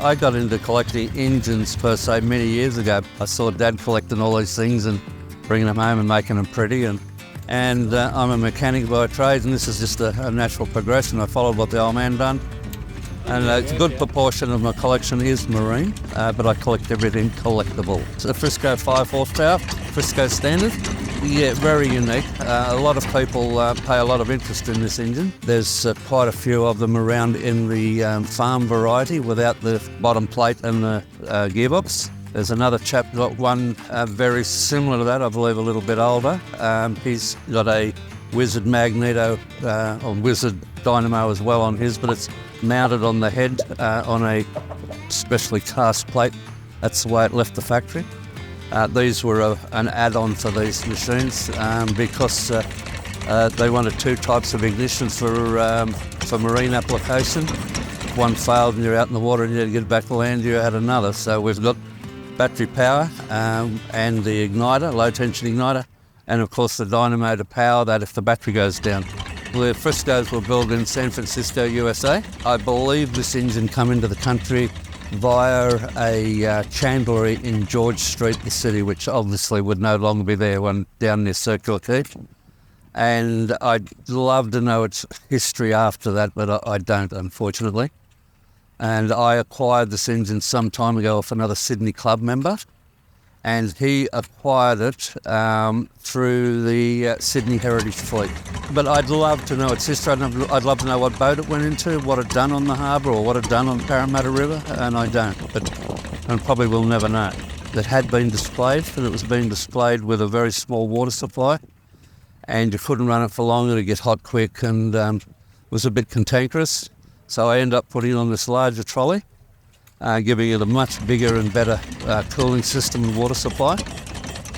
I got into collecting engines per se many years ago. I saw Dad collecting all these things and bringing them home and making them pretty. And I'm a mechanic by trade, and this is just a natural progression. I followed what the old man done. And a good proportion of my collection is marine, but I collect everything collectible. It's a Frisco 5 horsepower, Frisco Standard. Yeah, very unique. A lot of people pay a lot of interest in this engine. There's quite a few of them around in the farm variety without the bottom plate and the gearbox. There's another chap got one very similar to that, I believe a little bit older. He's got a Wizard magneto or Wizard dynamo as well on his, but it's mounted on the head on a specially cast plate. That's the way it left the factory. These were an add-on for these machines because they wanted two types of ignition for marine application. If one failed and you're out in the water and you had to get back to land, you had another. So we've got battery power and the igniter, low tension igniter, and of course the dynamo to power that if the battery goes down. The Friscos were built in San Francisco, USA. I believe this engine come into the country via a chandlery in George Street, the city, which obviously would no longer be there, one down near Circular Quay. And I'd love to know its history after that, but I don't, unfortunately. And I acquired this engine some time ago off another Sydney club member, and he acquired it through the Sydney Heritage Fleet. But I'd love to know its history. I'd love to know what boat it went into, what it done on the harbour, or what it done on Parramatta River, and I don't. And probably will never know. It had been displayed, and it was being displayed with a very small water supply, and you couldn't run it for long, it'd get hot quick, and was a bit cantankerous. So I ended up putting it on this larger trolley, giving it a much bigger and better cooling system and water supply.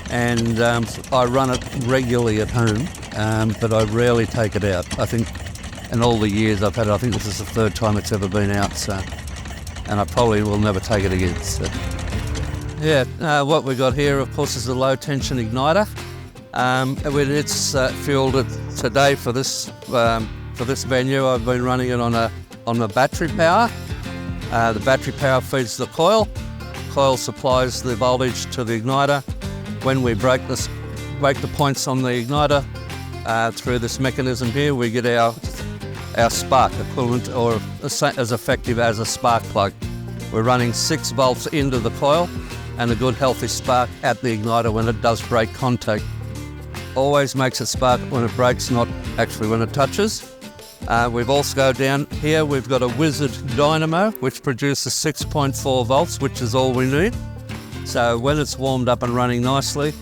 And I run it regularly at home, but I rarely take it out. I think in all the years I've had it, I think this is the third time it's ever been out, so, and I probably will never take it again. So. Yeah, what we got here, of course, is a low tension igniter. It's fueled today for this venue. I've been running it on a battery power. The battery power feeds the coil. Coil supplies the voltage to the igniter. When we break the points on the igniter through this mechanism here, we get our spark equivalent, or as effective as a spark plug. We're running 6 volts into the coil and a good healthy spark at the igniter when it does break contact. Always makes it spark when it breaks, not actually when it touches. We've also got down here, we've got a Wizard dynamo which produces 6.4 volts, which is all we need. So when it's warmed up and running nicely,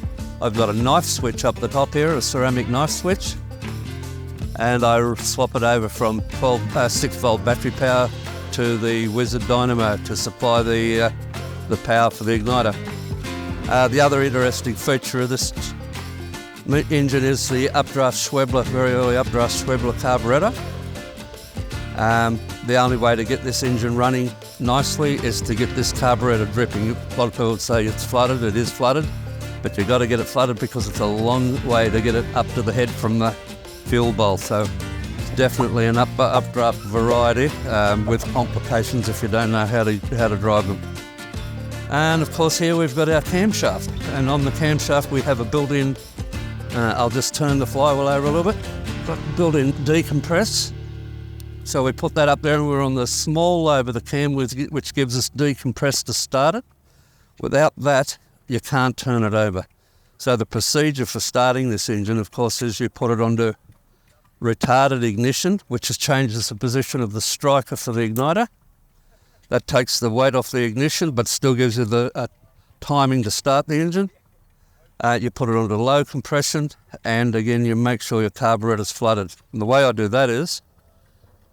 I've got a knife switch up the top here, a ceramic knife switch, and I swap it over from 6 volt battery power to the Wizard dynamo to supply the power for the igniter. The other interesting feature of this engine is the updraft Schwebler, very early updraft Schwebler carburetor. The only way to get this engine running nicely is to get this carburetor dripping. A lot of people would say it's flooded, it is flooded, but you've got to get it flooded because it's a long way to get it up to the head from the fuel bowl. So it's definitely an updraft variety with complications if you don't know how to drive them. And of course here we've got our camshaft, and on the camshaft we have a built-in, I'll just turn the flywheel over a little bit, got built-in decompress. So we put that up there and we're on the small lobe of the cam, which gives us decompress to start it. Without that, you can't turn it over. So the procedure for starting this engine, of course, is you put it onto retarded ignition, which changes the position of the striker for the igniter. That takes the weight off the ignition, but still gives you the timing to start the engine. You put it onto low compression, and again, you make sure your carburetor's flooded. And the way I do that is,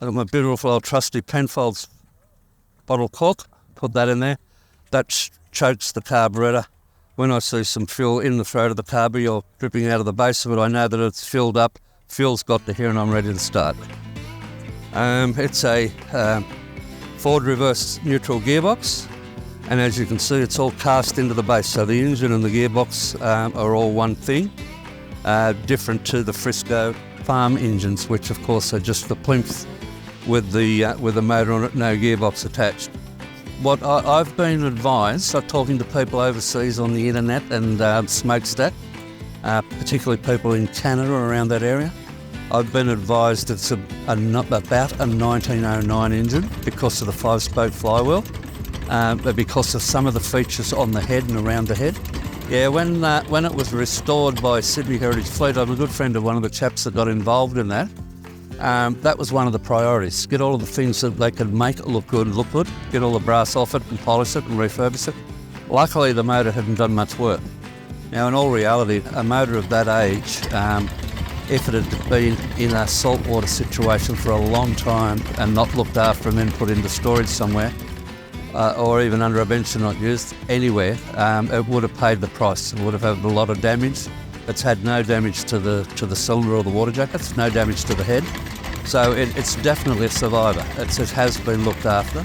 I've got my beautiful old trusty Penfolds bottle cork, put that in there. That chokes the carburetor. When I see some fuel in the throat of the carburetor or dripping out of the base of it, I know that it's filled up, fuel's got to here, and I'm ready to start. It's a Ford reverse neutral gearbox, and as you can see, it's all cast into the base. So the engine and the gearbox are all one thing, different to the Frisco farm engines, which of course are just the plinth with the motor on it, no gearbox attached. What I've been advised, talking to people overseas on the internet and smokestack, particularly people in Canada around that area, I've been advised it's about a 1909 engine because of the 5-spoke flywheel, but because of some of the features on the head and around the head. Yeah, when it was restored by Sydney Heritage Fleet, I'm a good friend of one of the chaps that got involved in that. That was one of the priorities, get all of the things that they could make it look good, get all the brass off it and polish it and refurbish it. Luckily, the motor hadn't done much work. Now, in all reality, a motor of that age, if it had been in a saltwater situation for a long time and not looked after and then put into storage somewhere, or even under a bench and not used anywhere, it would have paid the price. It would have had a lot of damage. It's had no damage to the cylinder or the water jackets, no damage to the head. So it's definitely a survivor. It has been looked after.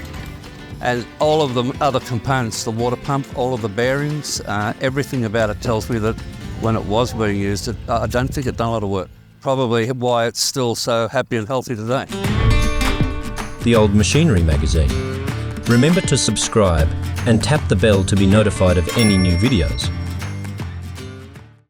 And all of the other components, the water pump, all of the bearings, everything about it tells me that when it was being used, I don't think it done a lot of work. Probably why it's still so happy and healthy today. The Old Machinery magazine. Remember to subscribe and tap the bell to be notified of any new videos.